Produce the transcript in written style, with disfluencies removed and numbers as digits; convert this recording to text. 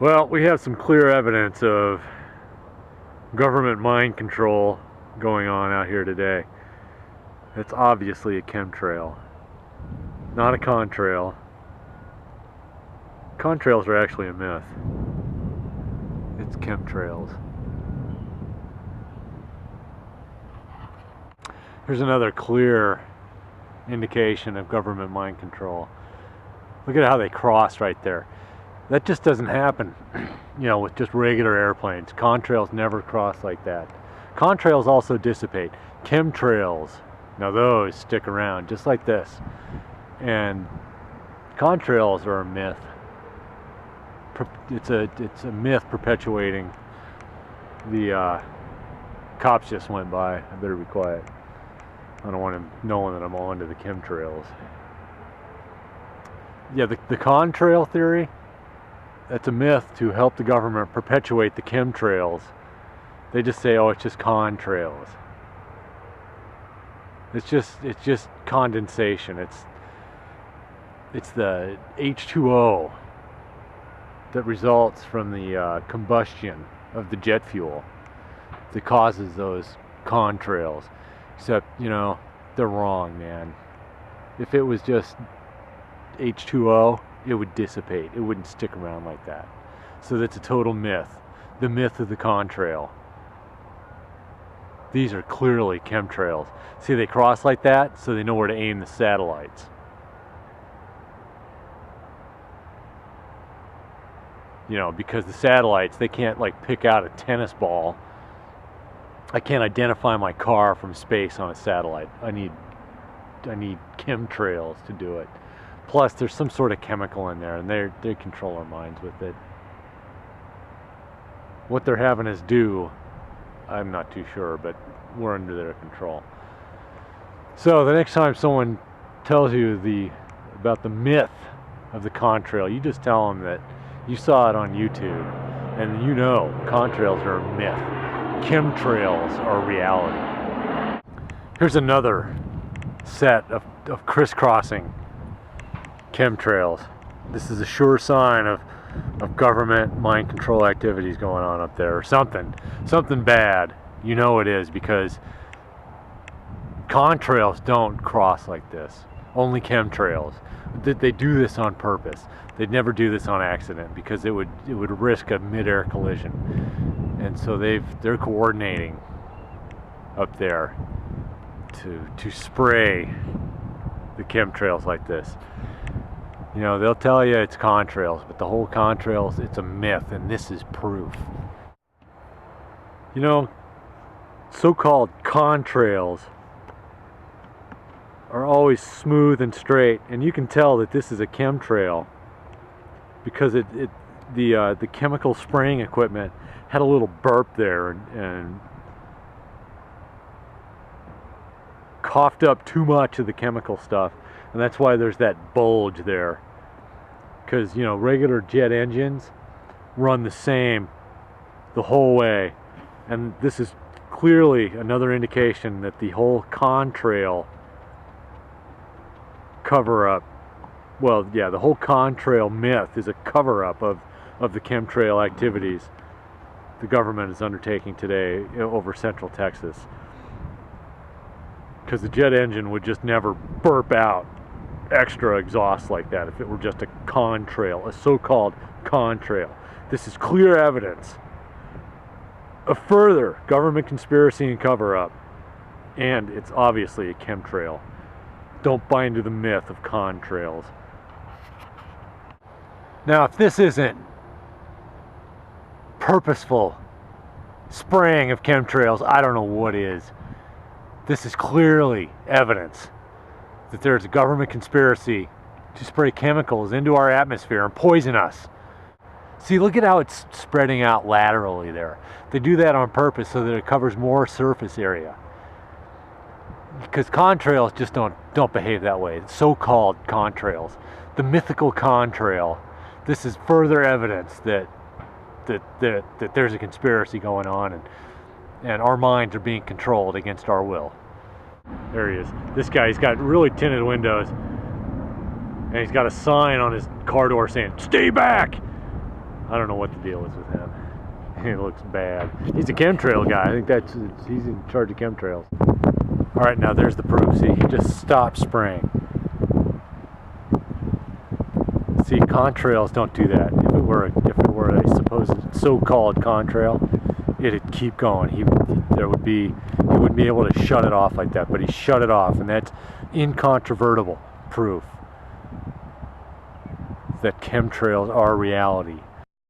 Well, we have some clear evidence of government mind control going on out here today. It's obviously a chemtrail, not a contrail. Contrails are actually a myth. It's chemtrails. Here's another clear indication of government mind control. Look at how they cross right there. That just doesn't happen, with just regular airplanes. Contrails never cross like that. Contrails also dissipate. Chemtrails, now those stick around just like this. And contrails are a myth. It's a myth perpetuating. The cops just went by. I better be quiet. I don't want him knowing that I'm on to the chemtrails. Yeah, the contrail theory, that's a myth to help the government perpetuate the chemtrails. They just say, oh, it's just contrails. It's just condensation. It's the H2O that results from the combustion of the jet fuel that causes those contrails. Except, they're wrong, man. If it was just H2O, it would dissipate. It wouldn't stick around like that. So that's a total myth. The myth of the contrail. These are clearly chemtrails. See, they cross like that so they know where to aim the satellites. Because the satellites, they can't pick out a tennis ball. I can't identify my car from space on a satellite. I need chemtrails to do it. Plus, there's some sort of chemical in there, and they control our minds with it. What they're having us do, I'm not too sure, but we're under their control. So the next time someone tells you about the myth of the contrail, you just tell them that you saw it on YouTube, and contrails are a myth. Chemtrails are reality. Here's another set of crisscrossing chemtrails. This is a sure sign of government mind control activities going on up there, or something bad. It is, because contrails don't cross like this. Only chemtrails. They do this on purpose. They'd never do this on accident, because it would risk a mid-air collision. And so they're coordinating up there to spray the chemtrails like this. They'll tell you it's contrails, but the whole contrails, it's a myth, and this is proof. So-called contrails are always smooth and straight, and you can tell that this is a chemtrail because the chemical spraying equipment had a little burp there and coughed up too much of the chemical stuff, and that's why there's that bulge there. Because regular jet engines run the same the whole way, and this is clearly another indication that the whole contrail cover-up, the whole contrail myth is a cover-up of the chemtrail activities the government is undertaking today over central Texas. Because the jet engine would just never burp out extra exhaust like that if it were just a contrail, a so-called contrail. This is clear evidence of further government conspiracy and cover-up, and it's obviously a chemtrail. Don't buy into the myth of contrails. Now, if this isn't purposeful spraying of chemtrails, I don't know what is. This is clearly evidence that there's a government conspiracy to spray chemicals into our atmosphere and poison us. See, look at how it's spreading out laterally there. They do that on purpose so that it covers more surface area. Because contrails just don't behave that way. It's so-called contrails. The mythical contrail. This is further evidence that there's a conspiracy going on, and our minds are being controlled against our will. There he is. This guy, he's got really tinted windows, and he's got a sign on his car door saying, "Stay back!" I don't know what the deal is with him. He looks bad. He's a chemtrail guy. I think he's in charge of chemtrails. All right, now there's the proof. See, he just stopped spraying. See, contrails don't do that. If it were a supposed so-called contrail, it'd keep going. He wouldn't be able to shut it off like that, but he shut it off, and that's incontrovertible proof that chemtrails are reality.